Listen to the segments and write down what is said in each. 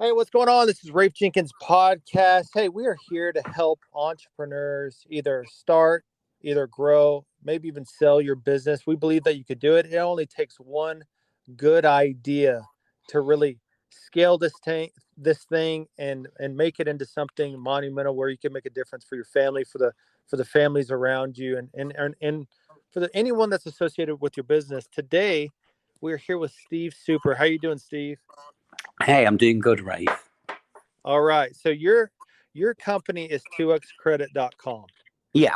Hey, what's going on? This is Rafe Jenkins podcast. Hey, we are here to help entrepreneurs either start, either grow, maybe even sell your business. We believe that you could do it. It only takes one good idea to really scale this thing and make it into something monumental where you can make a difference for your family, for the families around you, and for anyone that's associated with your business. Today, we're here with Steve Super. How you doing, Steve? Hey, I'm doing good, Rafe. All right. So your company is 2xcredit.com. Yeah,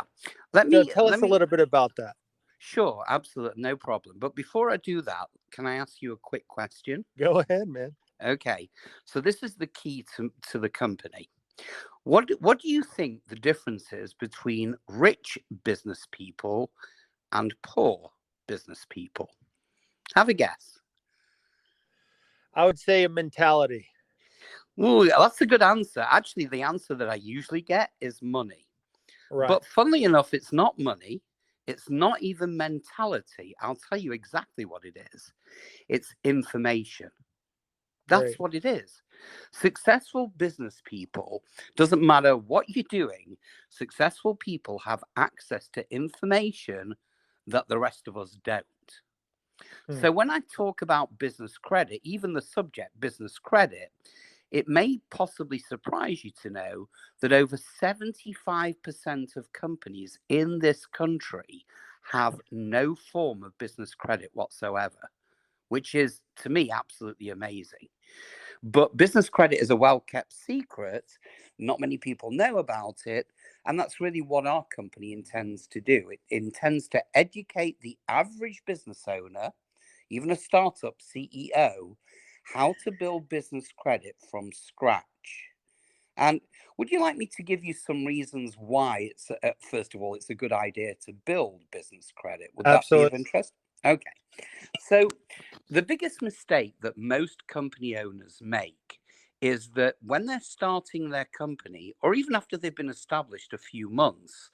let So me tell let us a me. little bit about that. Sure, absolutely, no problem. But before I do that, can I ask you a quick question? Go ahead, man. Okay, so this is the key to the company. What do you think the difference is between rich business people and poor business people? Have a guess. I would say a mentality. Ooh, that's a good answer. Actually, the answer that I usually get is money. Right. But funnily enough, it's not money. It's not even mentality. I'll tell you exactly what it is. It's information. That's Great. what it is. Successful business people, doesn't matter what you're doing, successful people have access to information that the rest of us don't. Hmm. So when I talk about business credit, even the subject business credit, it may possibly surprise you to know that over 75% of companies in this country have no form of business credit whatsoever, which is, to me, absolutely amazing. But business credit is a well kept secret. Not many people know about it. And that's really what our company intends to do. It intends to educate the average business owner, even a startup CEO, how to build business credit from scratch. And would you like me to give you some reasons why first of all, it's a good idea to build business credit? Would that be of Absolutely. interest? Okay. So, the biggest mistake that most company owners make is that when they're starting their company, or even after they've been established a few months,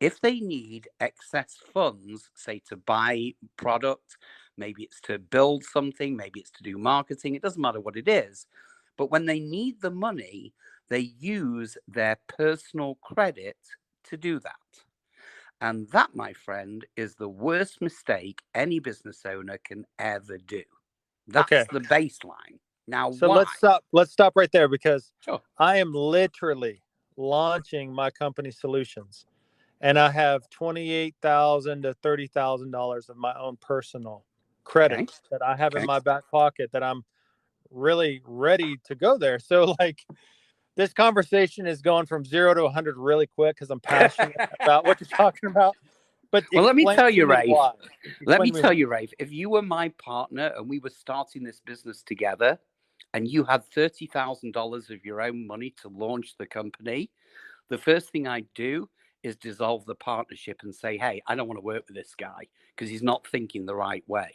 if they need excess funds, say to buy product, maybe it's to build something, maybe it's to do marketing, it doesn't matter what it is. But when they need the money, they use their personal credit to do that. And that, my friend, is the worst mistake any business owner can ever do. That's Okay. the baseline. Now, So why? let's stop right there because Sure. I am literally launching my company solutions, and I have $28,000 to $30,000 of my own personal credit Okay. that I have in Okay. my back pocket that I'm really ready to go there. So like this conversation is going from 0 to 100 really quick because I'm passionate about what you're talking about. But Well, let me explain tell to you, me Rafe. why. Let Explain me to me tell why. you, Rafe, if you were my partner and we were starting this business together and you had $30,000 of your own money to launch the company, the first thing I'd do is dissolve the partnership and say, hey, I don't want to work with this guy because he's not thinking the right way.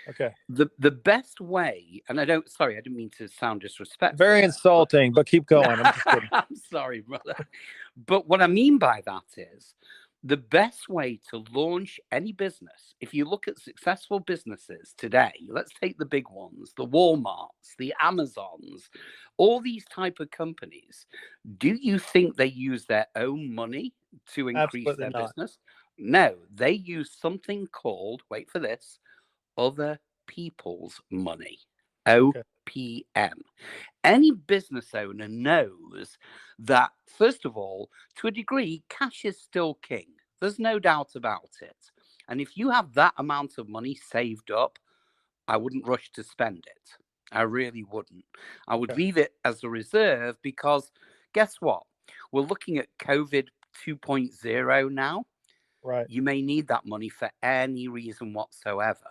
Okay. The best way, and I didn't mean to sound disrespectful Very there, but insulting, but keep going. I'm just kidding. I'm sorry, brother. But what I mean by that is the best way to launch any business, if you look at successful businesses today, let's take the big ones, the Walmarts, the Amazons, all these type of companies. Do you think they use their own money to increase Absolutely their not. business? No, they use something called, wait for this, other people's money. Okay. OPM. Any business owner knows that, first of all, to a degree, cash is still king. There's no doubt about it. And if you have that amount of money saved up, I wouldn't rush to spend it. I really wouldn't. I would Okay. leave it as a reserve because guess what? We're looking at COVID 2.0 now. Right. You may need that money for any reason whatsoever.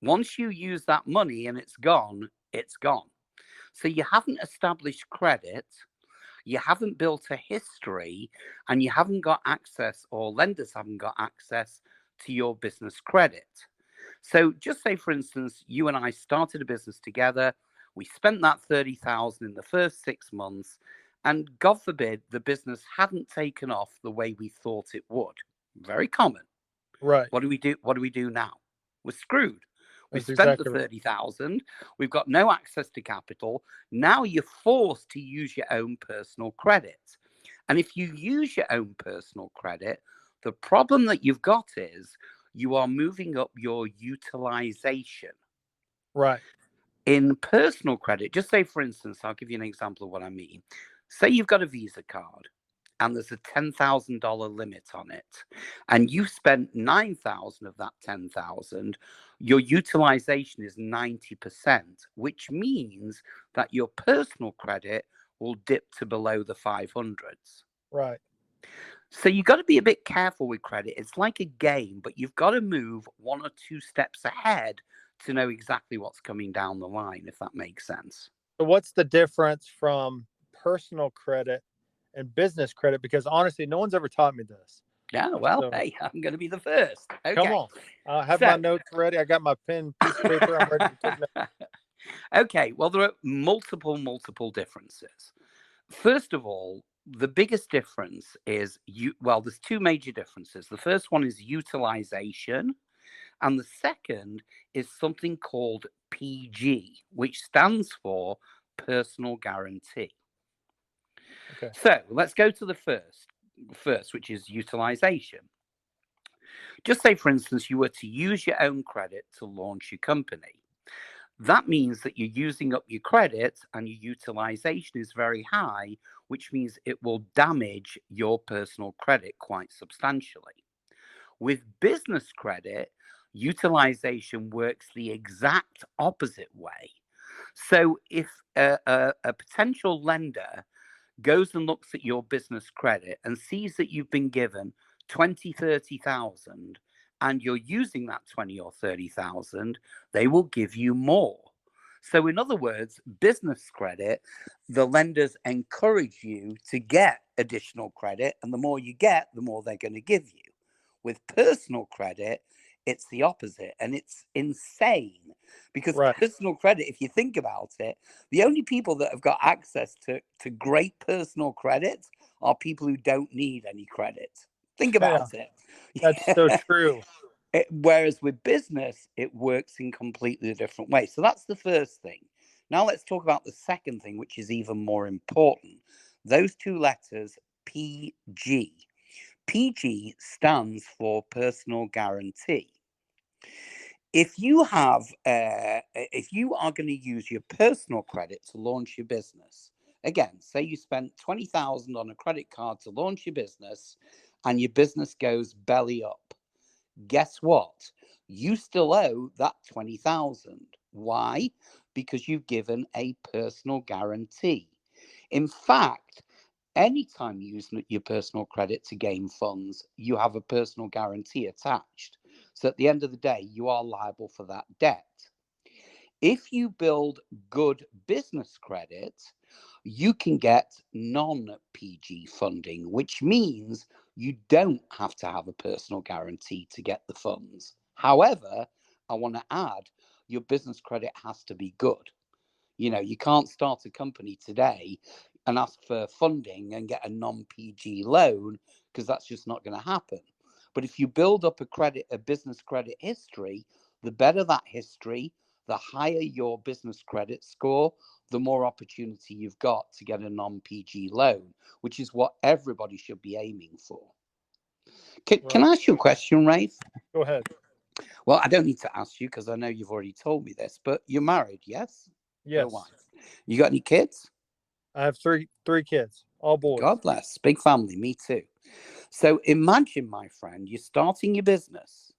Once you use that money and it's gone, it's gone. So you haven't established credit, you haven't built a history, and you haven't got access, or lenders haven't got access to your business credit. So just say, for instance, you and I started a business together. We spent that 30,000 in the first 6 months, and God forbid the business hadn't taken off the way we thought it would. Very common. Right. What do we do? What do we do now? We're screwed. We've That's spent the exactly right. 30,000. We've got no access to capital. Now you're forced to use your own personal credit. And if you use your own personal credit, the problem that you've got is you are moving up your utilization. Right. In personal credit, just say, for instance, I'll give you an example of what I mean. Say you've got a Visa card and there's a $10,000 limit on it, and you spent 9,000 of that 10,000, your utilization is 90%, which means that your personal credit will dip to below the 500s. Right. So you've got to be a bit careful with credit. It's like a game, but you've got to move one or two steps ahead to know exactly what's coming down the line, if that makes sense. So what's the difference from personal credit and business credit? Because honestly, no one's ever taught me this. Yeah, well, So hey, I'm going to be the first. come Okay. on. I have my So, notes ready. I got my pen, piece of paper. I'm ready to take notes. okay. Well, there are multiple differences. First of all, the biggest difference is there's two major differences. The first one is utilization, and the second is something called PG, which stands for personal guarantee. Okay. So let's go to the first, which is utilization. Just say, for instance, you were to use your own credit to launch your company. That means that you're using up your credit and your utilization is very high, which means it will damage your personal credit quite substantially. With business credit, utilization works the exact opposite way. So if a potential lender goes and looks at your business credit and sees that you've been given 20, 30,000 and you're using that 20 or 30,000, they will give you more. So in other words, business credit, the lenders encourage you to get additional credit, and the more you get, the more they're going to give you. With personal credit, it's the opposite, and it's insane because Right. personal credit, if you think about it, the only people that have got access to great personal credit are people who don't need any credit. Think Yeah. about it. That's so true. Whereas with business, it works in completely a different way. So that's the first thing. Now let's talk about the second thing, which is even more important. Those two letters, PG. PG stands for personal guarantee. If you are going to use your personal credit to launch your business, again, say you spent 20,000 on a credit card to launch your business, and your business goes belly up. Guess what? You still owe that 20,000. Why? Because you've given a personal guarantee. In fact, anytime you use your personal credit to gain funds, you have a personal guarantee attached. So at the end of the day, you are liable for that debt. If you build good business credit, you can get non-PG funding, which means you don't have to have a personal guarantee to get the funds. However, I want to add, your business credit has to be good. You can't start a company today and ask for funding and get a non-PG loan, because that's just not going to happen. But if you build up a business credit history, the better that history, the higher your business credit score, the more opportunity you've got to get a non-PG loan, which is what everybody should be aiming for. Can I ask you a question, Rafe? Go ahead. Well, I don't need to ask you because I know you've already told me this, but you're married, yes? Got a Yes. wife. You got any kids? I have three kids, all boys. God bless. Big family. Me too. So imagine, my friend, you're starting your business,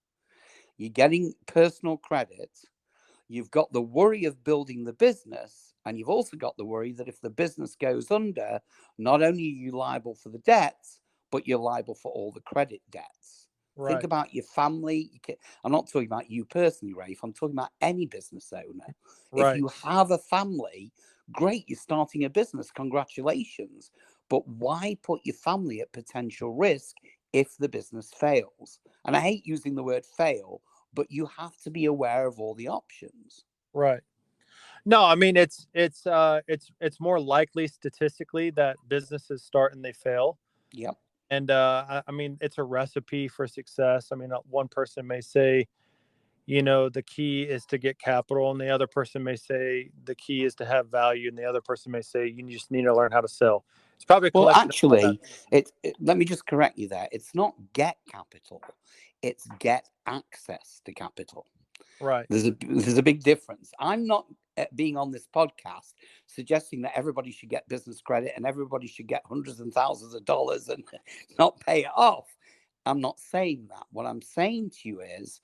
you're getting personal credit, you've got the worry of building the business, and you've also got the worry that if the business goes under, not only are you liable for the debts, but you're liable for all the credit debts. Right. Think about your family. I'm not talking about you personally, Rafe. I'm talking about any business owner. Right. If you have a family, great, you're starting a business. Congratulations. But why put your family at potential risk if the business fails? And I hate using the word fail, but you have to be aware of all the options. Right. No, I mean it's more likely statistically that businesses start and they fail. Yep. And I mean it's a recipe for success. I mean one person may say, the key is to get capital, and the other person may say the key is to have value, and the other person may say you just need to learn how to sell. It's probably a Well, collection of all that. actually, let me just correct you there. It's not get capital; it's get access to capital. Right. There's a big difference. I'm not being on this podcast suggesting that everybody should get business credit and everybody should get hundreds and thousands of dollars and not pay it off. I'm not saying that. What I'm saying to you is,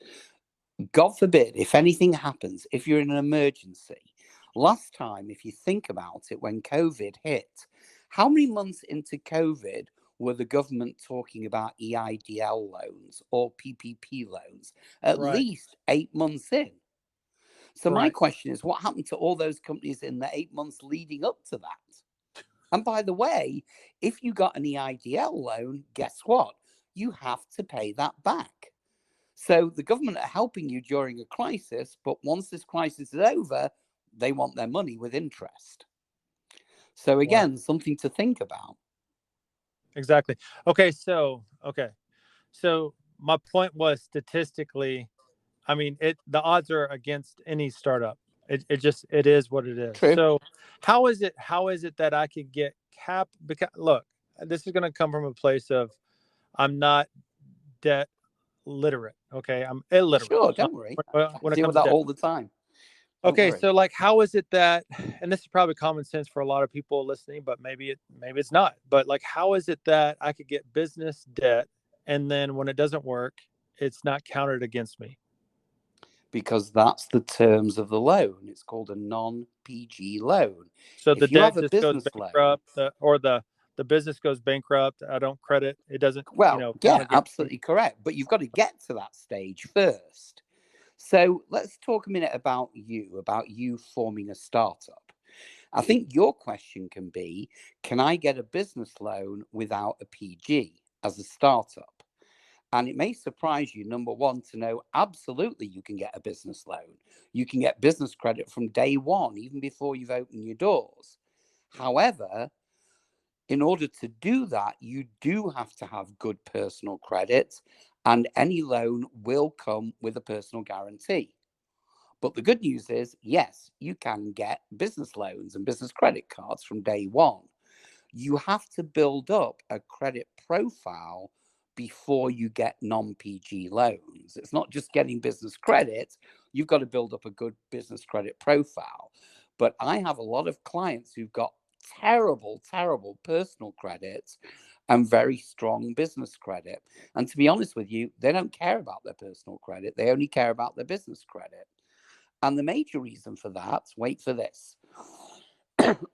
God forbid, if anything happens, if you're in an emergency. Last time, if you think about it, when COVID hit, how many months into COVID were the government talking about EIDL loans or PPP loans? At least 8 months in. So my question is, what happened to all those companies in the 8 months leading up to that? And by the way, if you got an EIDL loan, guess what? You have to pay that back. So the government are helping you during a crisis, but once this crisis is over, they want their money with interest. So again, something to think about. Exactly. Okay. So my point was, statistically, I mean, the odds are against any startup. It is what it is. True. So how is it that I could get because look, this is going to come from a place of, I'm not debt literate. Okay. I'm illiterate. Sure. Don't worry. When I deal with that all the time. Okay, so like, how is it that, and this is probably common sense for a lot of people listening, but maybe it's not, but like, how is it that I could get business debt, and then when it doesn't work, it's not counted against me? Because that's the terms of the loan. It's called a non-PG loan. So the debt just goes bankrupt, or the business goes bankrupt. I don't credit. It doesn't. Well, yeah, absolutely correct. But you've got to get to that stage first. So let's talk a minute about you forming a startup. I think your question can be, can I get a business loan without a PG as a startup? And it may surprise you, number one, to know absolutely you can get a business loan. You can get business credit from day one, even before you've opened your doors. However, in order to do that, you do have to have good personal credit, and any loan will come with a personal guarantee. But the good news is, yes, you can get business loans and business credit cards from day one. You have to build up a credit profile before you get non-PG loans. It's not just getting business credit. You've got to build up a good business credit profile. But I have a lot of clients who've got terrible personal credit and very strong business credit. And to be honest with you, they don't care about their personal credit. They only care about their business credit. And the major reason for that, wait for this.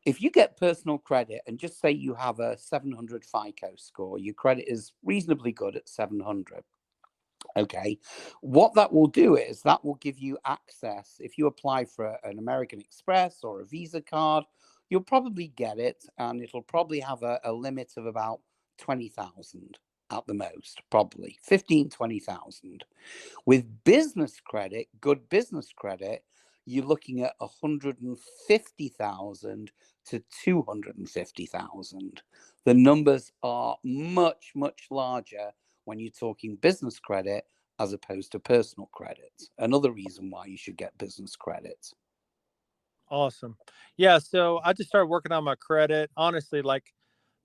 If you get personal credit and just say you have a 700 FICO score, your credit is reasonably good at 700. Okay, what that will do is that will give you access. If you apply for an American Express or a Visa card, you'll probably get it, and it'll probably have a limit of about 20,000 at the most, probably 15, 20,000. With business credit, good business credit, you're looking at 150,000 to 250,000. The numbers are much larger when you're talking business credit as opposed to personal credit. Another reason why you should get business credit. Awesome. Yeah. So I just started working on my credit. Honestly, like,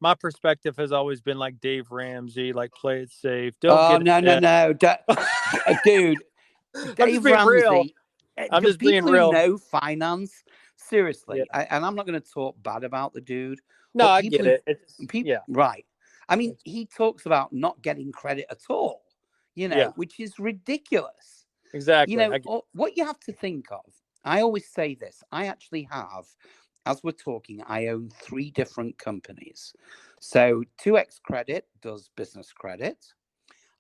my perspective has always been like Dave Ramsey, like, play it safe. No, dude. Dave Ramsey. I'm just being real. People who know finance, seriously, and I'm not going to talk bad about the dude. No, I get it. Right. I mean, he talks about not getting credit at all, which is ridiculous. Exactly. What you have to think of, I always say this, I actually have, as we're talking, I own 3 different companies. So 2X Credit does business credit.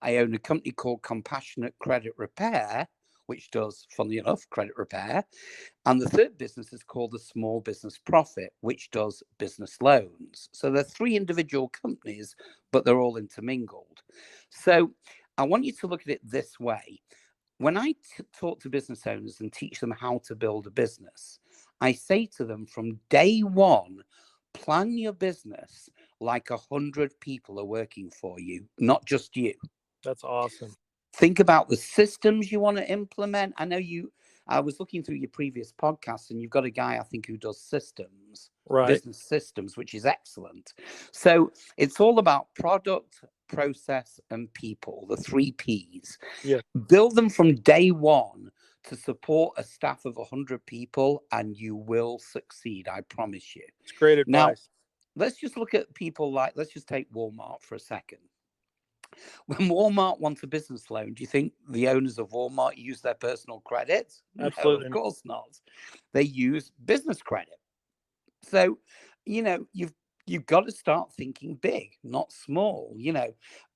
I own a company called Compassionate Credit Repair, which does, funnily enough, credit repair. And the third business is called the Small Business Profit, which does business loans. So they're 3 individual companies, but they're all intermingled. So I want you to look at it this way. When I talk to business owners and teach them how to build a business, I say to them from day one, plan your business like 100 people are working for you, not just you. That's awesome. Think about the systems you want to implement. I was looking through your previous podcasts, and you've got a guy, I think, who does systems, Right. business systems, which is excellent. So it's all about product, process, and people, the 3 Ps. Yeah. Build them from day one to support a staff of 100 people, and you will succeed. I promise you. It's great Now, advice. let's just look at people let's just take Walmart for a second. When Walmart wants a business loan, do you think the owners of Walmart use their personal credit? Absolutely. No, of course not. They use business credit. So, you've got to start thinking big, not small,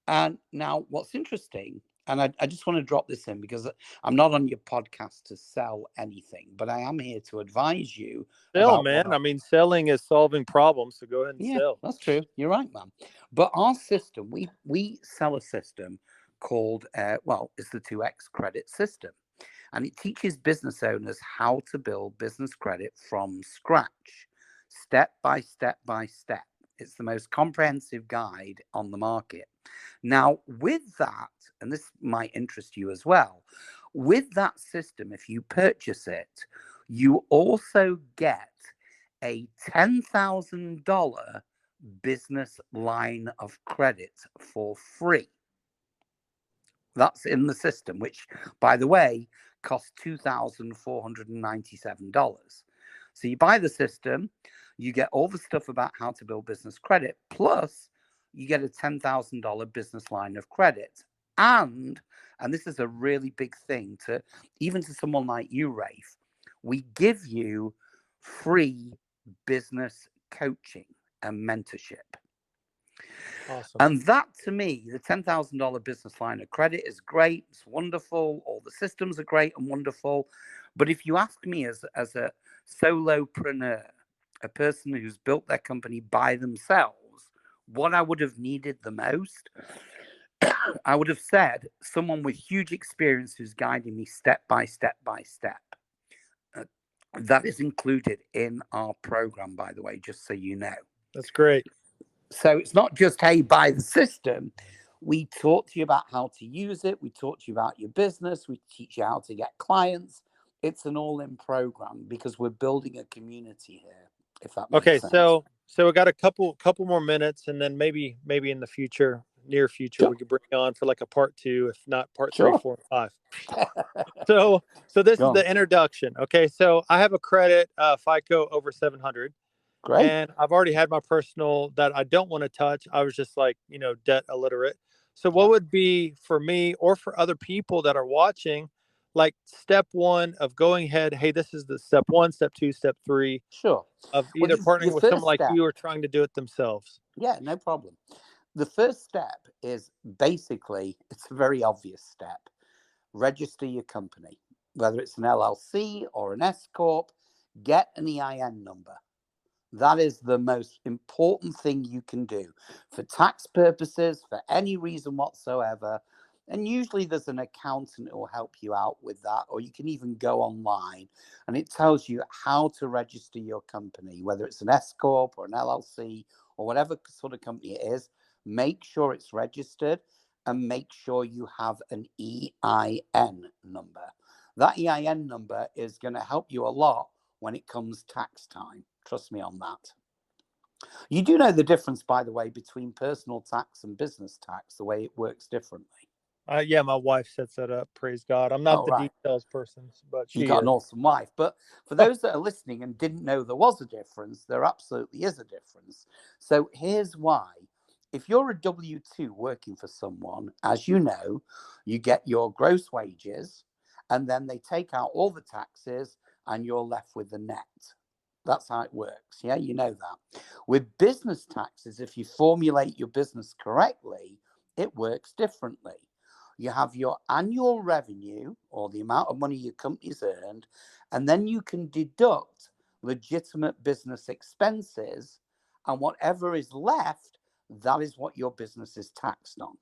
And now what's interesting, and I just want to drop this in because I'm not on your podcast to sell anything, but I am here to advise you. Sell, man. I mean, selling is solving problems, so go ahead and sell. That's true. You're right, man. But our system, we sell a system called, it's the 2X credit system. And it teaches business owners how to build business credit from scratch, step by step by step. It's the most comprehensive guide on the market. Now, with that, and this might interest you as well, with that system, if you purchase it, you also get a $10,000 business line of credit for free. That's in the system, which, by the way, costs $2,497. So you buy the system, you get all the stuff about how to build business credit, plus you get a $10,000 business line of credit. And this is a really big thing even to someone like you, Rafe, we give you free business coaching and mentorship. Awesome. And that, to me, the $10,000 business line of credit is great. It's wonderful. All the systems are great and wonderful. But if you ask me as a solopreneur, a person who's built their company by themselves, what I would have needed the most, I would have said someone with huge experience who's guiding me step by step by step. That is included in our program, by the way, just so you know. That's great. So it's not just, hey, buy the system. We talk to you about how to use it. We talk to you about your business. We teach you how to get clients. It's an all-in program because we're building a community here, if that makes sense. So we got a couple more minutes, and then maybe in the future, near future, we could bring on for like a part 2, if not part 3, 4, and 5. So this is the introduction. Okay, so I have a credit FICO over 700. Great. And I've already had my personal that I don't want to touch. I was just like, debt illiterate. So what would be for me or for other people that are watching, like step 1 of going ahead? Hey, this is the step 1, step 2, step 3. Sure. Of either partnering with someone like you or trying to do it themselves. Yeah, no problem. The first step is basically, it's a very obvious step. Register your company, whether it's an LLC or an S Corp, get an EIN number. That is the most important thing you can do for tax purposes, for any reason whatsoever. And usually there's an accountant who will help you out with that, or you can even go online and it tells you how to register your company, whether it's an S Corp or an LLC or whatever sort of company it is. Make sure it's registered and make sure you have an EIN number. That EIN number is going to help you a lot when it comes tax time. Trust me on that. You do know the difference, by the way, between personal tax and business tax, the way it works differently. Yeah, my wife sets that up. Praise God. I'm not the details person, but she You got an awesome wife. But for those that are listening and didn't know there was a difference, there absolutely is a difference. So here's why. If you're a W-2 working for someone, as you know, you get your gross wages and then they take out all the taxes and you're left with the net. That's how it works. Yeah, you know that. With business taxes, if you formulate your business correctly, it works differently. You have your annual revenue or the amount of money your company's earned, and then you can deduct legitimate business expenses, and whatever is left, that is what your business is taxed on.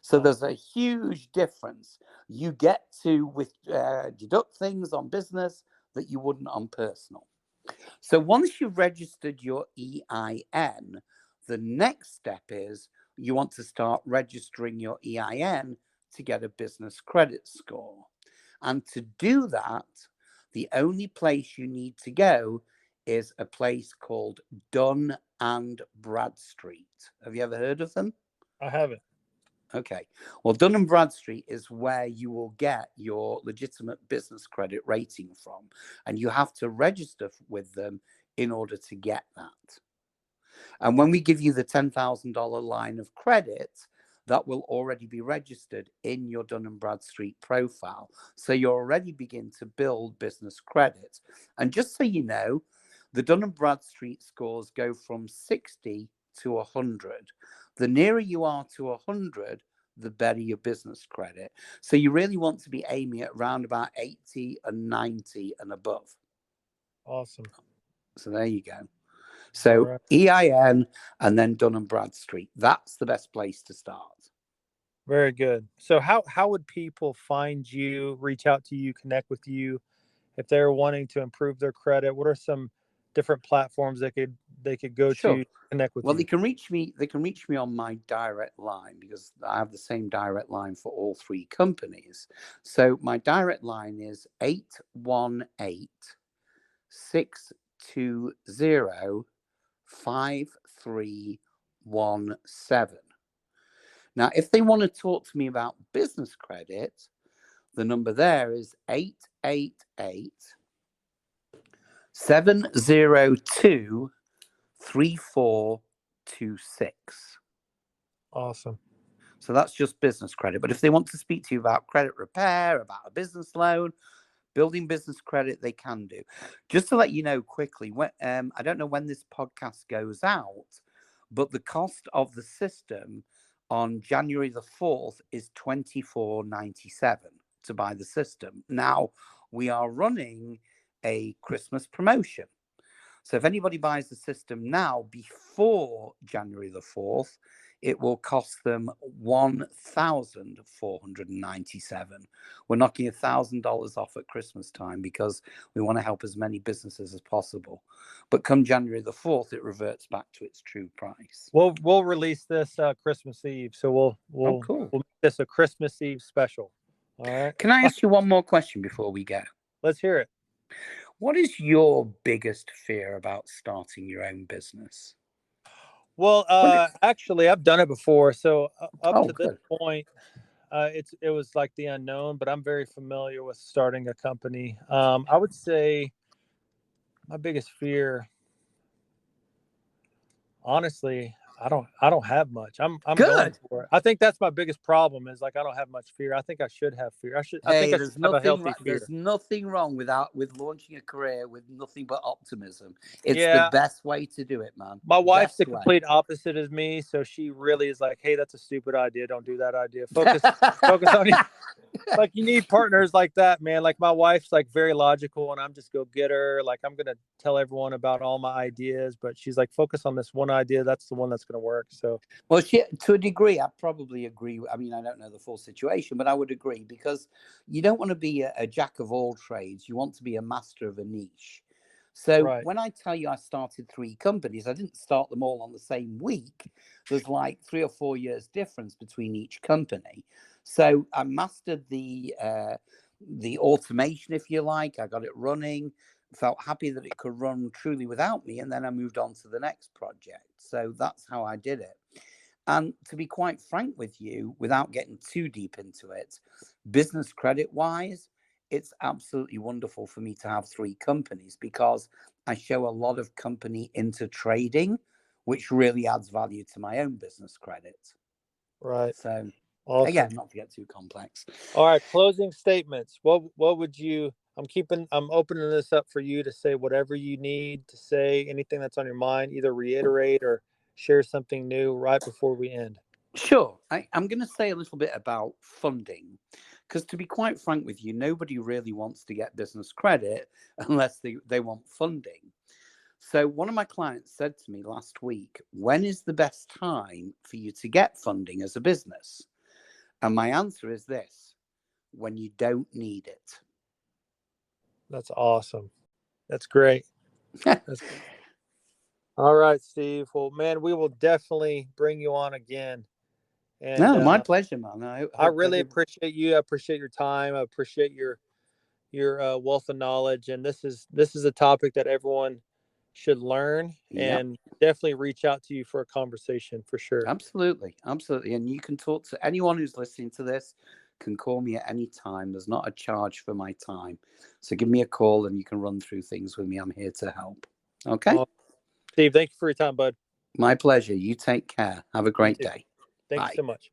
So there's a huge difference. You get to deduct things on business that you wouldn't on personal. So once you've registered your EIN, the next step is you want to start registering your EIN to get a business credit score. And to do that, the only place you need to go is a place called Dun and Bradstreet. Have you ever heard of them? I haven't. Okay. Well, Dun and Bradstreet is where you will get your legitimate business credit rating from. And you have to register with them in order to get that. And when we give you the $10,000 line of credit, that will already be registered in your Dun and Bradstreet profile. So you already begin to build business credit. And just so you know, the Dun and Bradstreet scores go from 60 to 100. The nearer you are to 100, the better your business credit. So you really want to be aiming at around about 80 and 90 and above. Awesome. So there you go. So right. EIN and then Dun and Bradstreet. That's the best place to start. Very good. So how would people find you, reach out to you, connect with you if they're wanting to improve their credit? What are some different platforms they could go to connect with you? Well, they can reach me on my direct line, because I have the same direct line for all three companies. So my direct line is 818-620-5317. Now, if they want to talk to me about business credit, the number there is 888-702-3426. Awesome. So that's just business credit. But if they want to speak to you about credit repair, about a business loan, building business credit, they can do. Just to let you know quickly, I don't know when this podcast goes out, but the cost of the system on January the 4th is $24.97 to buy the system. Now, we are running a Christmas promotion. So if anybody buys the system now before January the 4th, it will cost them $1,497. We're knocking $1,000 off at Christmas time because we want to help as many businesses as possible. But come January the 4th, it reverts back to its true price. We'll release this Christmas Eve, so we'll make this a Christmas Eve special. All right. Can I ask you one more question before we go? Let's hear it. What is your biggest fear about starting your own business? Well, actually, I've done it before. So up to this point, it was like the unknown, but I'm very familiar with starting a company. I would say my biggest fear, honestly, I don't have much. I'm good. Going for it. I think that's my biggest problem is like I don't have much fear. I think I should have fear. I think I should have a healthy fear. There's nothing wrong with launching a career with nothing but optimism. It's the best way to do it, man. My wife's the complete opposite as me, so she really is like, "Hey, that's a stupid idea. Don't do that idea. Focus on you." Like you need partners like that, man. Like my wife's like very logical, and I'm just go get her. Like I'm gonna tell everyone about all my ideas, but she's like, focus on this one idea. That's the one that's gonna work. So, well, to a degree, I probably agree. I mean, I don't know the full situation, but I would agree because you don't want to be a jack of all trades. You want to be a master of a niche. So when I tell you I started 3 companies, I didn't start them all on the same week. There's like 3 or 4 years difference between each company. So I mastered the automation, if you like. I got it running, felt happy that it could run truly without me. And then I moved on to the next project. So that's how I did it. And to be quite frank with you, without getting too deep into it, business credit wise, it's absolutely wonderful for me to have 3 companies because I show a lot of company into trading, which really adds value to my own business credit. Right. So awesome. Again, not to get too complex. All right. Closing statements. What would you, I'm opening this up for you to say whatever you need to say, anything that's on your mind, either reiterate or share something new right before we end. Sure. I'm going to say a little bit about funding. Because to be quite frank with you, nobody really wants to get business credit unless they want funding. So one of my clients said to me last week, when is the best time for you to get funding as a business? And my answer is this: when you don't need it. That's awesome. That's great. All right, Steve. Well, man, we will definitely bring you on again. And No, my pleasure, man. I I hope really appreciate you. I appreciate your time. I appreciate your wealth of knowledge. And this is a topic that everyone should learn, Yep, and definitely reach out to you for a conversation for sure. absolutely, absolutely. And you can talk to anyone who's listening to this. Can call me at any time. There's not a charge for my time, so give me a call and you can run through things with me. I'm here to help. Okay. Steve, thank you for your time, bud. My pleasure. You take care. Have a You great too. day. Thank you Bye. so much.